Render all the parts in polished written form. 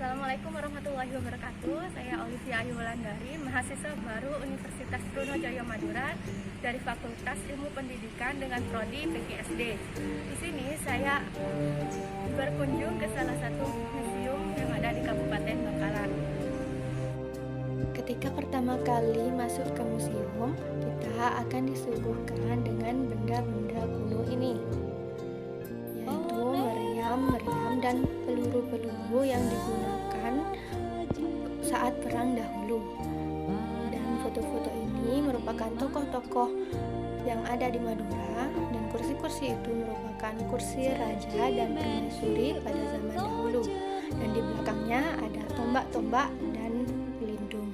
Assalamualaikum warahmatullahi wabarakatuh. Saya Olivia Ayu Wulandari, mahasiswa baru Universitas Trunojoyo Madura dari Fakultas Ilmu Pendidikan dengan prodi PGSD. Di sini saya berkunjung ke salah satu museum yang ada di Kabupaten Bangkalan. Ketika pertama kali masuk ke museum, kita akan disuguhkan dengan benda-benda kuno ini, yaitu meriam dan peluru-peluru yang digunakan saat perang dahulu. Dan foto-foto ini merupakan tokoh-tokoh yang ada di Madura, dan kursi-kursi itu merupakan kursi raja dan permaisuri pada zaman dahulu. Dan di belakangnya ada tombak-tombak dan pelindung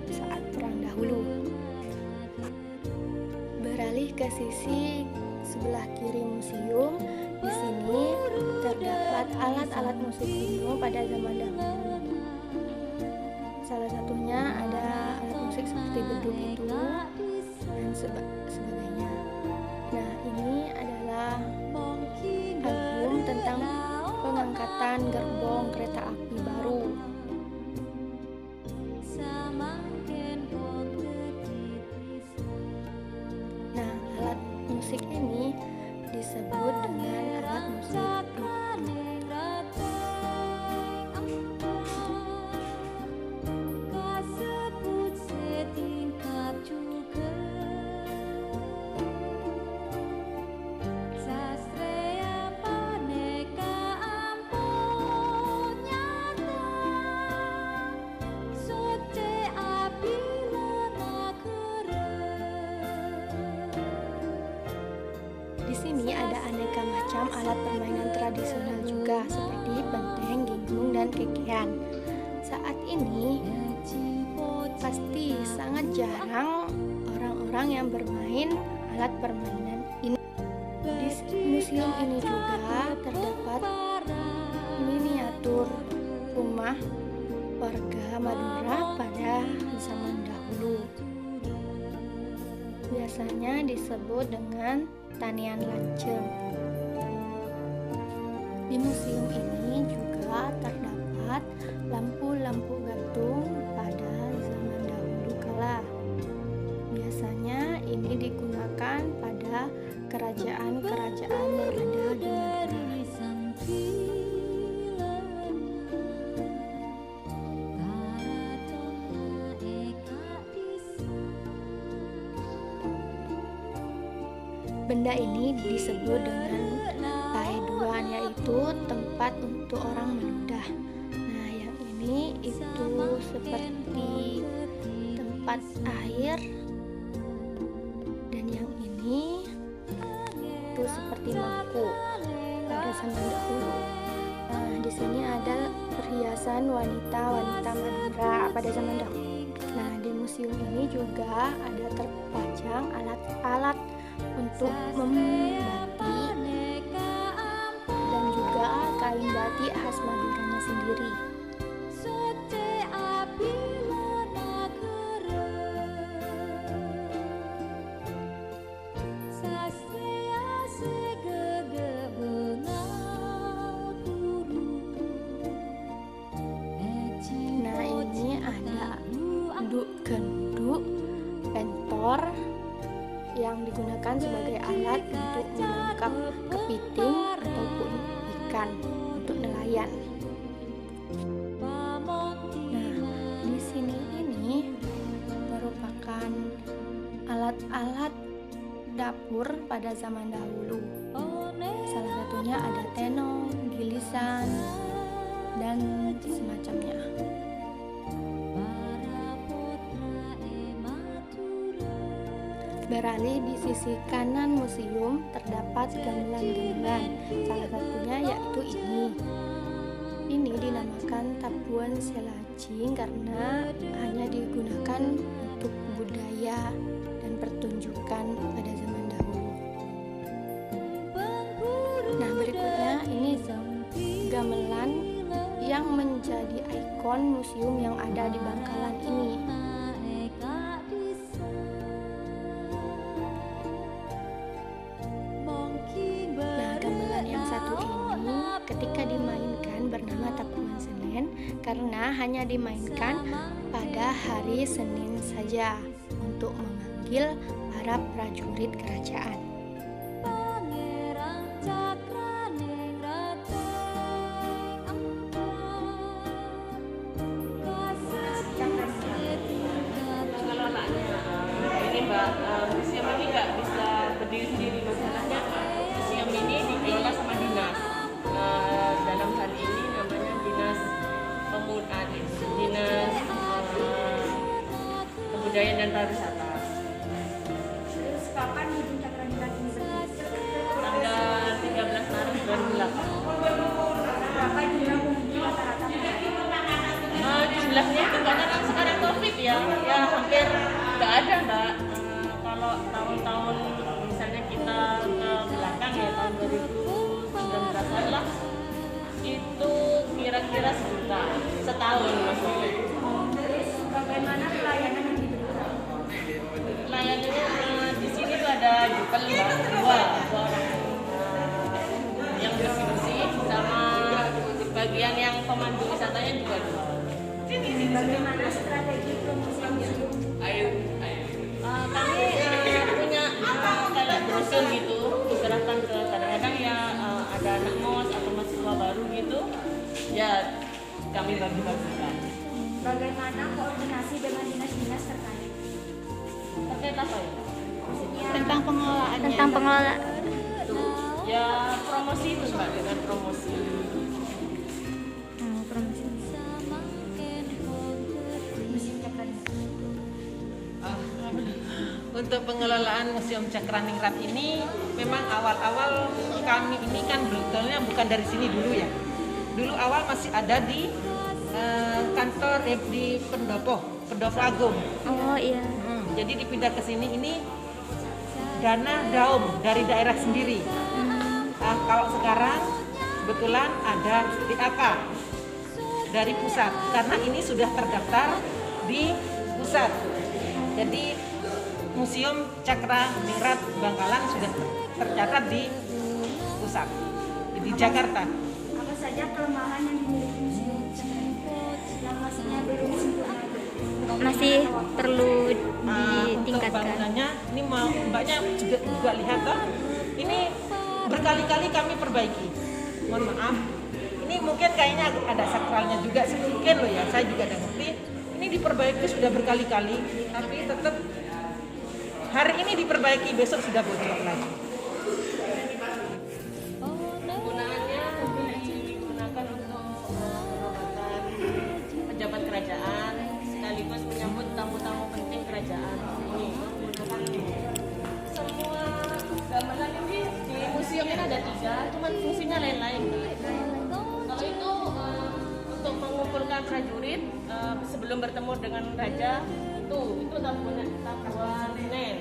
saat perang dahulu. Beralih ke sisi sebelah kiri museum, di sini terdapat alat-alat musik kuno pada zaman dahulu. Salah satunya ada alat musik seperti beduk itu dan sebagainya. Nah, ini adalah album tentang pengangkatan gerbong kereta api baru. Nah, alat musik ini disebut dengan alat musik duk. Di sini ada aneka macam alat permainan tradisional juga, seperti benteng, gingung, dan kekean. Saat ini pasti sangat jarang orang-orang yang bermain alat permainan ini. Di museum ini juga terdapat miniatur rumah warga Madura pada zaman dahulu. Biasanya disebut dengan tanian lanceng. Di museum ini juga terdapat lampu-lampu gantung pada zaman dahulu kala. Biasanya ini digunakan pada kerajaan-kerajaan yang ada di Madura. Benda ini disebut dengan paeduan, yaitu tempat untuk orang meludah. Nah, yang ini itu seperti tempat air, dan yang ini itu seperti mangkuk pada zaman dahulu. Nah, di sini ada perhiasan wanita-wanita Madura pada zaman dahulu. Nah, di museum ini juga ada terpajang alat-alat untuk membati dan juga kain batik khas Maduranya sendiri. Nah, ini ada genduk, pentor yang digunakan sebagai alat untuk menangkap kepiting ataupun ikan untuk nelayan. Nah, di sini ini merupakan alat-alat dapur pada zaman dahulu. Salah satunya ada tenong, gilisan, dan semacamnya. Beralih di sisi kanan museum terdapat gamelan-gamelan, salah satunya yaitu ini. Ini dinamakan tabuan selajing karena hanya digunakan untuk budaya dan pertunjukan pada zaman dahulu. Nah, berikutnya ini gamelan yang menjadi ikon museum yang ada di Bangkalan ini. Nah, gamelan yang satu ini ketika dimainkan bernama Tabuhan Senen, karena hanya dimainkan pada hari Senin saja untuk memanggil para prajurit kerajaan. Museum ini nggak bisa berdiri sendiri, masalahnya museum ini dikelola sama dinas. Dalam hal ini namanya dinas kebudayaan dan pariwisata. Terus kapan Gedung Cakraningrat ini berdiri? Tanggal 13 Maret 2008. Berapa jumlah pengunjung rata-rata? Jumlahnya itu karena kan sekarang COVID ya hampir nggak ada Mbak. Kalau tahun-tahun misalnya kita ke belakang ya tahun 2019 lah itu kira-kira sejuta setahun maksudnya. Terus bagaimana pelayanan yang diberikan? Pelayanannya di sini tuh ada jupel Mbak, dua orang yang bersih-bersih sama bagian yang pemandu wisatanya juga dua. Bagaimana strategi promosi museum? Kami punya kayak brosur gitu diserahkan ke kadang-kadang ya ada anak mos atau mahasiswa baru gitu ya kami bagi-bagikan. Bagaimana koordinasi dengan dinas-dinas terkait? Terkait apa ya? Maksudnya Tentang pengelolaan. Ya promosi itu Mbak, dengan promosi. Museum Cakraningrat. Untuk pengelolaan Museum Cakraningrat ini memang awal-awal kami ini kan sebetulnya bukan dari sini dulu ya. Dulu awal masih ada di kantor di Pendopo Agung. Oh iya. Jadi dipindah ke sini ini dana daum dari daerah sendiri. Kalau sekarang kebetulan ada DAK dari pusat karena ini sudah terdaftar di pusat. Jadi Museum Cakraningrat Bangkalan sudah tercatat di pusat di Jakarta. Apa saja kelemahan yang dimiliki Museum Cakraningrat yang masihnya belum sempurna? Masih perlu Untuk ditingkatkan. bangunannya ini mau mbaknya juga lihat toh. Ini berkali-kali kami perbaiki. Mohon maaf. Ini mungkin kayaknya ada sakralnya juga mungkin loh ya. Saya juga ada ngerti. Ini diperbaiki sudah berkali-kali, tapi tetap hari ini diperbaiki, besok sudah bocor lagi. Penggunaannya digunakan untuk pengobatan pejabat kerajaan sekaligus menyambut tamu-tamu penting kerajaan. Ini menggunakan semua gamelan ini di museum ini ada 3, cuman fungsinya lain-lain. Kalau itu untuk mengumpulkan prajurit sebelum bertemu dengan raja itu tabuhan Senin.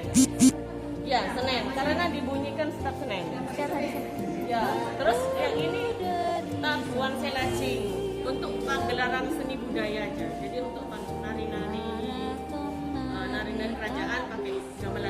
Ya Senin, karena dibunyikan setiap Senin. Ya, terus yang ini tabuhan Selaji untuk pagelaran seni budaya aja. Jadi untuk nari-nari kerajaan pakai gamelan